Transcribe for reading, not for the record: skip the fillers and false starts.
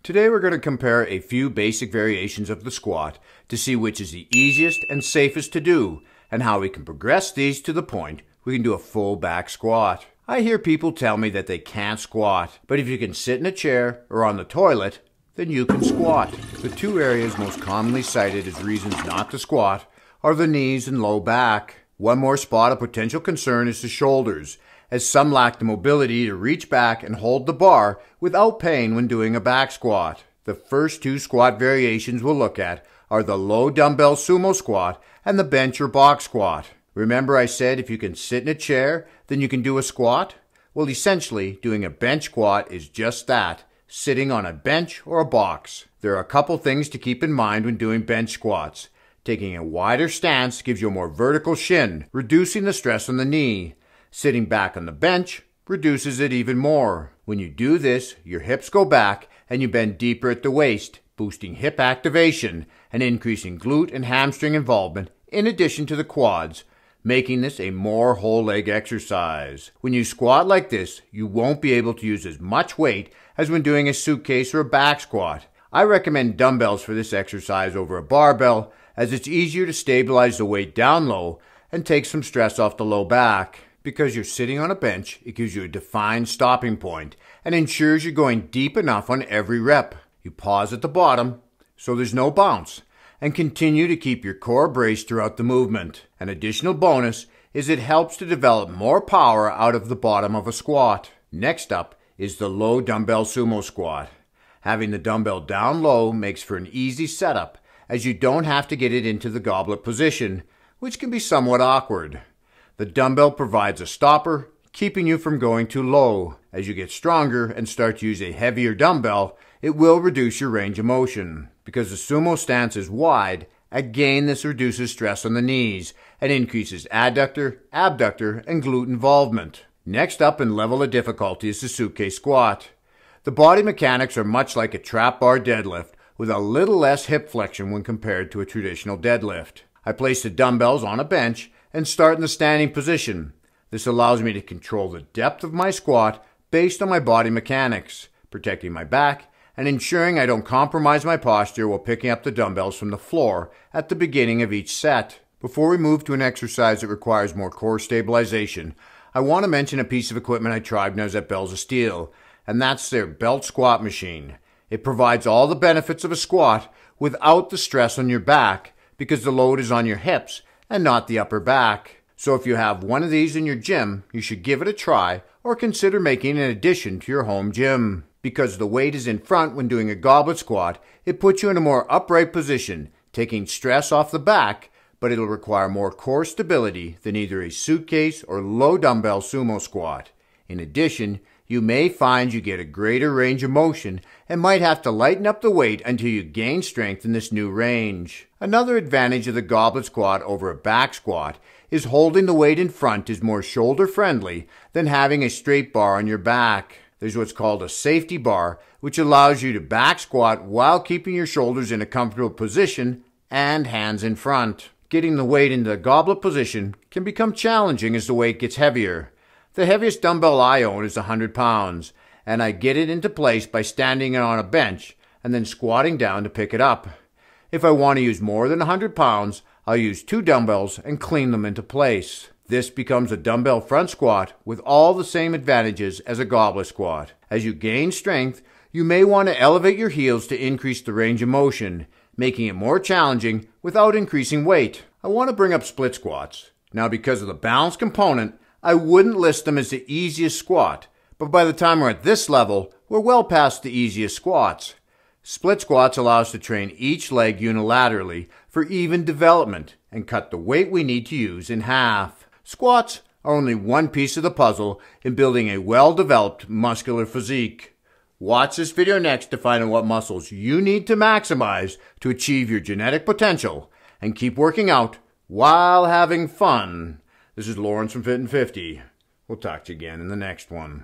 Today we're going to compare a few basic variations of the squat to see which is the easiest and safest to do and how we can progress these to the point we can do a full back squat. I hear people tell me that they can't squat, but if you can sit in a chair or on the toilet, then you can squat. The two areas most commonly cited as reasons not to squat are the knees and low back. One more spot of potential concern is the shoulders, as some lack the mobility to reach back and hold the bar without pain when doing a back squat. The first two squat variations we'll look at are the low dumbbell sumo squat and the bench or box squat. Remember I said if you can sit in a chair, then you can do a squat? Well, essentially, doing a bench squat is just that, sitting on a bench or a box. There are a couple things to keep in mind when doing bench squats. Taking a wider stance gives you a more vertical shin, reducing the stress on the knee. Sitting back on the bench reduces it even more. When you do this, your hips go back and you bend deeper at the waist, boosting hip activation and increasing glute and hamstring involvement in addition to the quads, making this a more whole leg exercise. When you squat like this, you won't be able to use as much weight as when doing a suitcase or a back squat. I recommend dumbbells for this exercise over a barbell, as it's easier to stabilize the weight down low and take some stress off the low back. Because you're sitting on a bench, it gives you a defined stopping point and ensures you're going deep enough on every rep. You pause at the bottom, so there's no bounce, and continue to keep your core braced throughout the movement. An additional bonus is it helps to develop more power out of the bottom of a squat. Next up is the low dumbbell sumo squat. Having the dumbbell down low makes for an easy setup, as you don't have to get it into the goblet position, which can be somewhat awkward. The dumbbell provides a stopper, keeping you from going too low. As you get stronger and start to use a heavier dumbbell, it will reduce your range of motion. Because the sumo stance is wide, again this reduces stress on the knees and increases adductor, abductor, and glute involvement. Next up in level of difficulty is the suitcase squat. The body mechanics are much like a trap bar deadlift, with a little less hip flexion when compared to a traditional deadlift. I place the dumbbells on a bench and start in the standing position. This allows me to control the depth of my squat based on my body mechanics, protecting my back and ensuring I don't compromise my posture while picking up the dumbbells from the floor at the beginning of each set. Before we move to an exercise that requires more core stabilization, I want to mention a piece of equipment I tried when I was at Bells of Steel, and that's their belt squat machine. It provides all the benefits of a squat without the stress on your back because the load is on your hips and not the upper back. So if you have one of these in your gym, you should give it a try or consider making an addition to your home gym. Because the weight is in front when doing a goblet squat, it puts you in a more upright position, taking stress off the back, but it'll require more core stability than either a suitcase or low dumbbell sumo squat. In addition, you may find you get a greater range of motion and might have to lighten up the weight until you gain strength in this new range. Another advantage of the goblet squat over a back squat is holding the weight in front is more shoulder friendly than having a straight bar on your back. There's what's called a safety bar, which allows you to back squat while keeping your shoulders in a comfortable position and hands in front. Getting the weight into the goblet position can become challenging as the weight gets heavier. The heaviest dumbbell I own is 100 pounds, and I get it into place by standing it on a bench and then squatting down to pick it up. If I want to use more than 100 pounds, I'll use 2 dumbbells and clean them into place. This becomes a dumbbell front squat with all the same advantages as a goblet squat. As you gain strength, you may want to elevate your heels to increase the range of motion, making it more challenging without increasing weight. I want to bring up split squats. Now, because of the balance component, I wouldn't list them as the easiest squat, but by the time we're at this level, we're well past the easiest squats. Split squats allow us to train each leg unilaterally for even development and cut the weight we need to use in half. Squats are only one piece of the puzzle in building a well-developed muscular physique. Watch this video next to find out what muscles you need to maximize to achieve your genetic potential and keep working out while having fun. This is Lawrence from Fit and 50. We'll talk to you again in the next one.